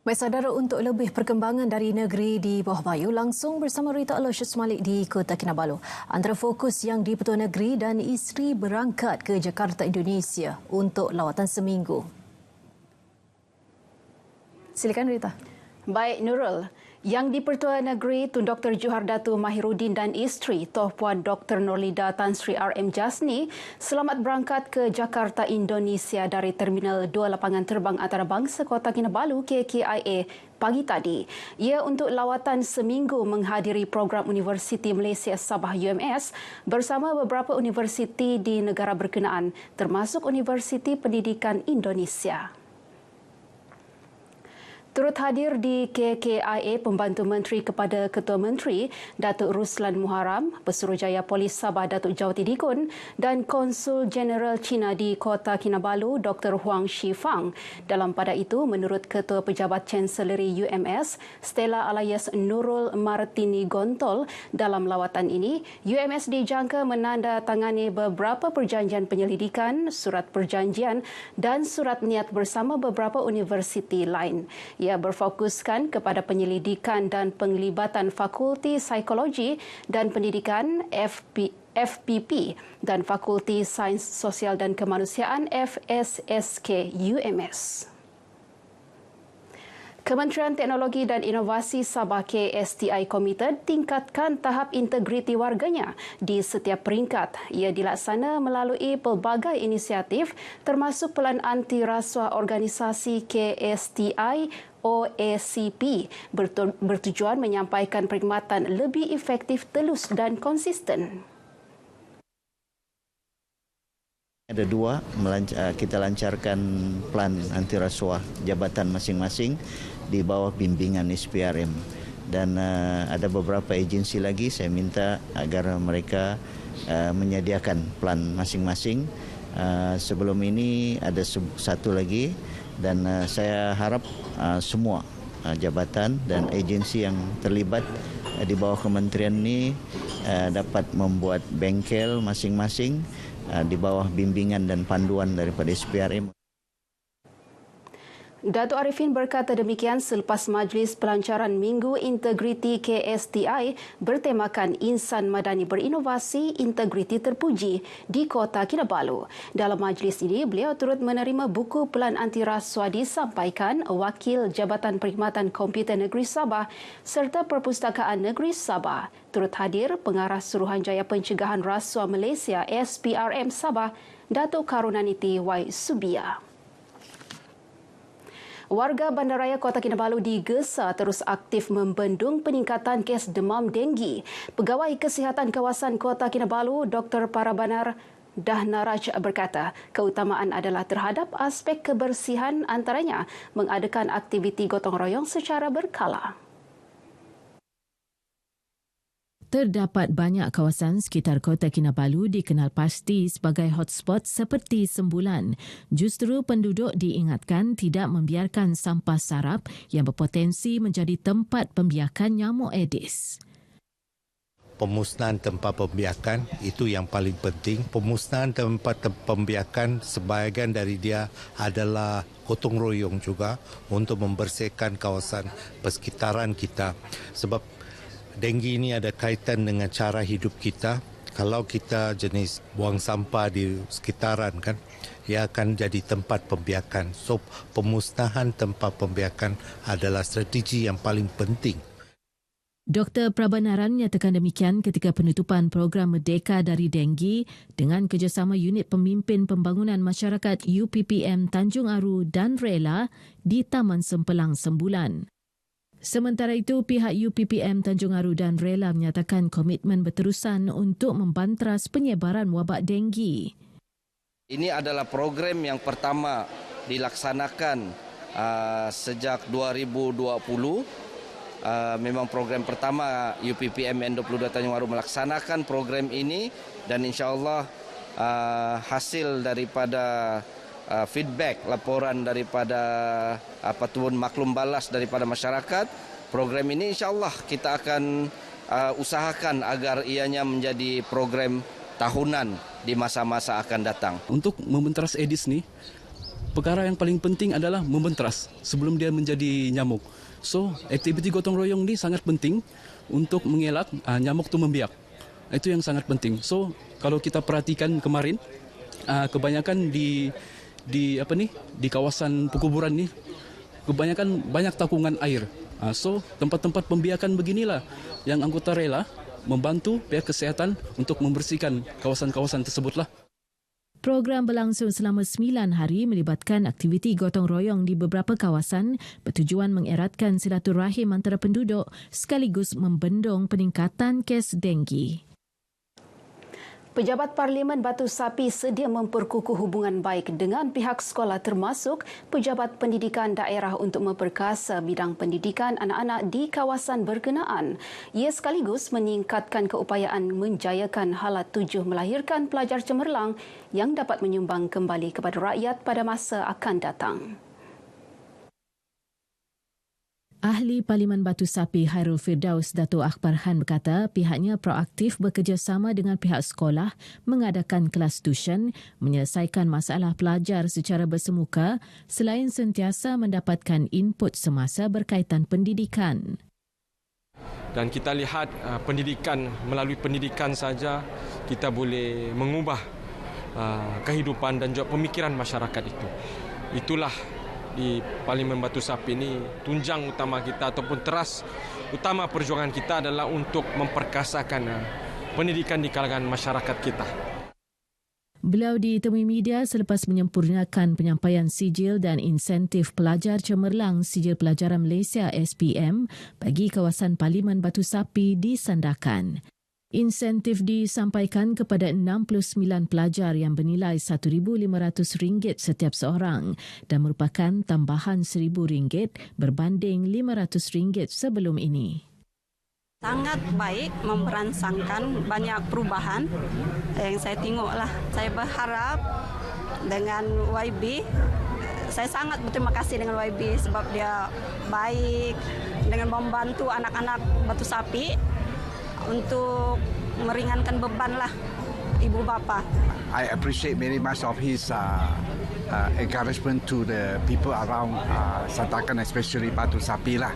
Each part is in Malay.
Baik saudara, untuk lebih perkembangan dari negeri di bawah bayu, langsung bersama Rita Aloysius Malik di Kota Kinabalu. Antara fokus yang di-Pertua Negeri dan isteri berangkat ke Jakarta, Indonesia untuk lawatan seminggu. Silakan Rita. Baik Nurul, yang di-Pertua Negeri Tun Dr. Johor Datuk Mahiruddin dan isteri Toh Puan Dr. Nurlida Tan Sri RM Jasni selamat berangkat ke Jakarta, Indonesia dari Terminal 2 Lapangan Terbang Antarabangsa Kota Kinabalu KKIA pagi tadi. Ia untuk lawatan seminggu menghadiri program Universiti Malaysia Sabah UMS bersama beberapa universiti di negara berkenaan termasuk Universiti Pendidikan Indonesia. Turut hadir di KKIA Pembantu Menteri kepada Ketua Menteri Datuk Ruslan Muharram, Pesuruhjaya Polis Sabah Datuk Jawati Dikun dan Konsul Jeneral China di Kota Kinabalu Dr. Huang Shifang. Dalam pada itu, menurut Ketua Pejabat Chancellery UMS Stella Alias Nurul Martini Gontol, dalam lawatan ini UMS dijangka menandatangani beberapa perjanjian penyelidikan, surat perjanjian dan surat niat bersama beberapa universiti lain. Ia berfokuskan kepada penyelidikan dan penglibatan Fakulti Psikologi dan Pendidikan FPP dan Fakulti Sains Sosial dan Kemanusiaan FSSK UMS. Kementerian Teknologi dan Inovasi Sabah KSTI Committed tingkatkan tahap integriti warganya di setiap peringkat. Ia dilaksana melalui pelbagai inisiatif termasuk Pelan Anti Rasuah Organisasi KSTI OACP bertujuan menyampaikan perkhidmatan lebih efektif, telus dan konsisten. Ada dua, kita lancarkan plan anti rasuah jabatan masing-masing di bawah bimbingan SPRM. Dan ada beberapa agensi lagi, saya minta agar mereka menyediakan plan masing-masing. Sebelum ini ada satu lagi dan saya harap semua jabatan dan agensi yang terlibat di bawah kementerian ini dapat membuat bengkel masing-masing di bawah bimbingan dan panduan daripada SPRM. Datuk Arifin berkata demikian selepas Majlis Pelancaran Minggu Integriti KSTI bertemakan Insan Madani Berinovasi Integriti Terpuji di Kota Kinabalu. Dalam majlis ini, beliau turut menerima buku Pelan Anti Rasuah disampaikan Wakil Jabatan Perkhidmatan Komputer Negeri Sabah serta Perpustakaan Negeri Sabah. Turut hadir Pengarah Suruhanjaya Pencegahan Rasuah Malaysia SPRM Sabah, Datuk Karunaniti Y. Subia. Warga Bandaraya Kota Kinabalu digesa terus aktif membendung peningkatan kes demam denggi. Pegawai Kesihatan Kawasan Kota Kinabalu, Dr. Parabanar Dahnaraj berkata, keutamaan adalah terhadap aspek kebersihan, antaranya mengadakan aktiviti gotong royong secara berkala. Terdapat banyak kawasan sekitar Kota Kinabalu dikenal pasti sebagai hotspot seperti Sembulan. Justru penduduk diingatkan tidak membiarkan sampah sarap yang berpotensi menjadi tempat pembiakan nyamuk Aedes. Pemusnahan tempat pembiakan itu yang paling penting. Pemusnahan tempat pembiakan sebahagian dari dia adalah gotong royong juga untuk membersihkan kawasan persekitaran kita. Sebab denggi ini ada kaitan dengan cara hidup kita. Kalau kita jenis buang sampah di sekitaran kan, ia akan jadi tempat pembiakan. So, pemusnahan tempat pembiakan adalah strategi yang paling penting. Dr. Prabanaran menyatakan demikian ketika penutupan program Merdeka dari Denggi dengan kerjasama Unit Pemimpin Pembangunan Masyarakat UPPM Tanjung Aru dan Rela di Taman Sempelang Sembulan. Sementara itu, pihak UPPM Tanjung Aru dan Rela menyatakan komitmen berterusan untuk membantras penyebaran wabak denggi. Ini adalah program yang pertama dilaksanakan sejak 2020. Memang program pertama UPPM N22 Tanjung Aru melaksanakan program ini dan insya-Allah hasil daripada feedback, laporan daripada maklum balas daripada masyarakat, program ini insya-Allah kita akan usahakan agar ianya menjadi program tahunan di masa-masa akan datang. Untuk membentras Aedes ni, perkara yang paling penting adalah membentras sebelum dia menjadi nyamuk. So, aktiviti gotong royong ni sangat penting untuk mengelak nyamuk tu membiak. Itu yang sangat penting. So, kalau kita perhatikan kemarin, kebanyakan di kawasan perkuburan ni, kebanyakan banyak takungan air. So, tempat-tempat pembiakan beginilah yang anggota rela membantu pihak kesihatan untuk membersihkan kawasan-kawasan tersebutlah. Program berlangsung selama 9 hari melibatkan aktiviti gotong royong di beberapa kawasan bertujuan mengeratkan silaturahim antara penduduk sekaligus membendung peningkatan kes denggi. Pejabat Parlimen Batu Sapi sedia memperkukuh hubungan baik dengan pihak sekolah termasuk pejabat pendidikan daerah untuk memperkasa bidang pendidikan anak-anak di kawasan berkenaan. Ia sekaligus meningkatkan keupayaan menjayakan hala tujuh melahirkan pelajar cemerlang yang dapat menyumbang kembali kepada rakyat pada masa akan datang. Ahli Parlimen Batu Sapi Hairul Firdaus Dato' Akbar Han berkata pihaknya proaktif bekerjasama dengan pihak sekolah mengadakan kelas tuition, menyelesaikan masalah pelajar secara bersemuka selain sentiasa mendapatkan input semasa berkaitan pendidikan. Dan kita lihat pendidikan, melalui pendidikan saja kita boleh mengubah kehidupan dan juga pemikiran masyarakat itu. Itulah di Parlimen Batu Sapi ini tunjang utama kita ataupun teras utama perjuangan kita adalah untuk memperkasakan pendidikan di kalangan masyarakat kita. Beliau ditemui media selepas menyempurnakan penyampaian sijil dan insentif pelajar cemerlang Sijil Pelajaran Malaysia SPM bagi kawasan Parlimen Batu Sapi di Sandakan. Insentif disampaikan kepada 69 pelajar yang bernilai RM1,500 setiap seorang dan merupakan tambahan RM1,000 berbanding RM500 sebelum ini. Sangat baik, memperangsangkan banyak perubahan yang saya tengoklah. Saya berharap dengan YB, saya sangat berterima kasih dengan YB sebab dia baik dengan membantu anak-anak Batu Sapi untuk meringankan bebanlah ibu bapa. I appreciate very much of his encouragement to the people around Sandakan, especially Batu Sapi lah.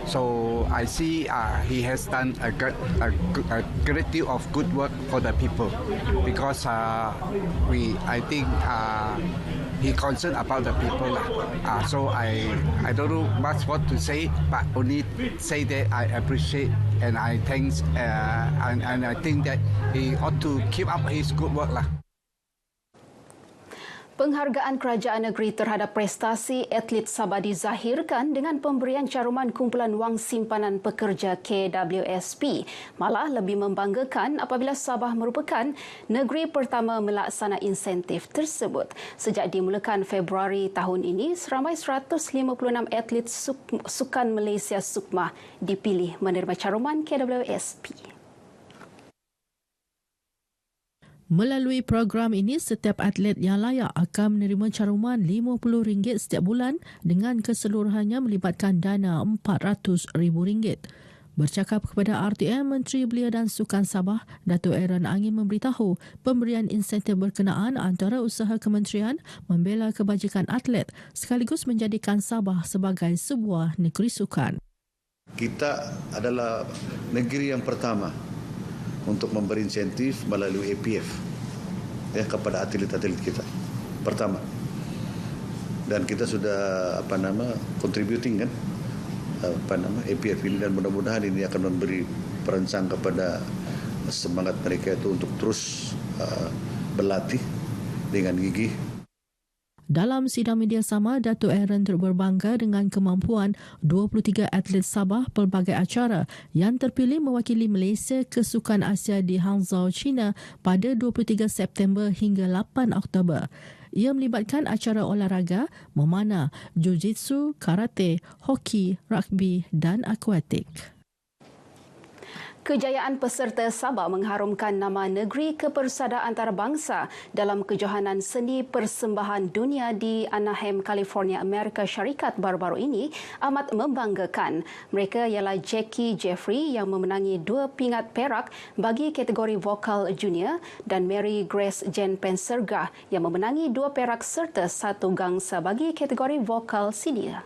So I see he has done a great deal of good work for the people because I think he concerned about the people lah. So I don't know much what to say, but only say that I appreciate and I thanks and I think that he ought to keep up his good work lah. Penghargaan kerajaan negeri terhadap prestasi atlet Sabah dizahirkan dengan pemberian caruman kumpulan wang simpanan pekerja KWSP. Malah lebih membanggakan apabila Sabah merupakan negeri pertama melaksana insentif tersebut. Sejak dimulakan Februari tahun ini, seramai 156 atlet Sukan Malaysia Sukma dipilih menerima caruman KWSP. Melalui program ini, setiap atlet yang layak akan menerima caruman RM50 setiap bulan dengan keseluruhannya melibatkan dana RM400,000. Bercakap kepada RTM, Menteri Belia dan Sukan Sabah, Dato' Aaron Angin memberitahu pemberian insentif berkenaan antara usaha kementerian membela kebajikan atlet sekaligus menjadikan Sabah sebagai sebuah negeri sukan. Kita adalah negeri yang pertama untuk memberi insentif melalui APF kepada atlet-atlet kita pertama, dan kita sudah contributing APF ini, dan mudah-mudahan ini akan memberi perangsang kepada semangat mereka itu untuk terus berlatih dengan gigih. Dalam sidang media sama, Dato' Aaron berbangga dengan kemampuan 23 atlet Sabah pelbagai acara yang terpilih mewakili Malaysia ke Sukan Asia di Hangzhou, China pada 23 September hingga 8 Oktober. Ia melibatkan acara olahraga, memanah, jiu-jitsu, karate, hoki, rugby dan akuatik. Kejayaan peserta Sabah mengharumkan nama negeri kepersada antarabangsa dalam kejohanan seni persembahan dunia di Anaheim, California, Amerika Syarikat baru-baru ini amat membanggakan. Mereka ialah Jackie Jeffrey yang memenangi 2 pingat perak bagi kategori vokal junior dan Mary Grace Jen Penserga yang memenangi 2 perak serta 1 gangsa bagi kategori vokal senior.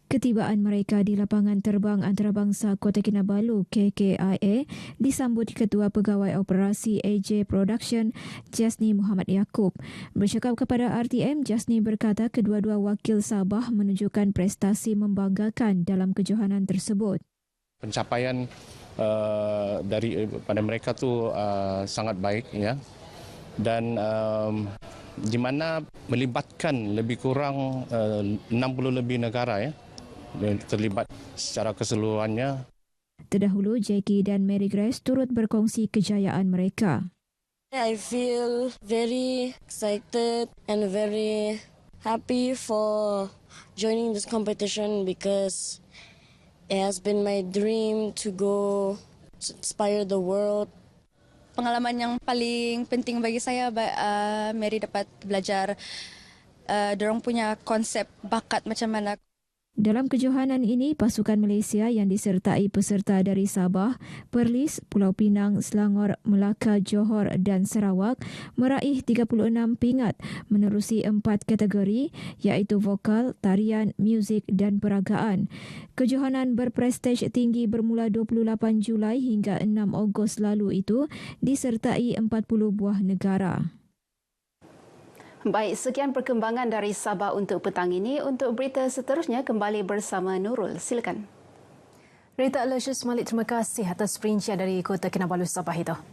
Ketibaan mereka di lapangan terbang antarabangsa Kota Kinabalu KKIA disambut Ketua Pegawai Operasi AJ Production Jasni Muhammad Yaakob. Bercakap kepada RTM, Jasni berkata kedua-dua wakil Sabah menunjukkan prestasi membanggakan dalam kejohanan tersebut. Pencapaian pada mereka tu sangat baik, ya, dan di mana melibatkan lebih kurang 60 lebih negara, ya, terlibat secara keseluruhannya. Terdahulu, Jackie dan Mary Grace turut berkongsi kejayaan mereka. I feel very excited and very happy for joining this competition because it has been my dream to go to inspire the world. Pengalaman yang paling penting bagi saya, Mary dapat belajar dorang punya konsep bakat macam mana. Dalam kejohanan ini, pasukan Malaysia yang disertai peserta dari Sabah, Perlis, Pulau Pinang, Selangor, Melaka, Johor dan Sarawak meraih 36 pingat menerusi 4 kategori iaitu vokal, tarian, muzik dan peragaan. Kejohanan berprestij tinggi bermula 28 Julai hingga 6 Ogos lalu itu disertai 40 buah negara. Baik, sekian perkembangan dari Sabah untuk petang ini. Untuk berita seterusnya, kembali bersama Nurul. Silakan. Rita Aloysius Malik, terima kasih atas perincian dari Kota Kinabalu Sabah itu.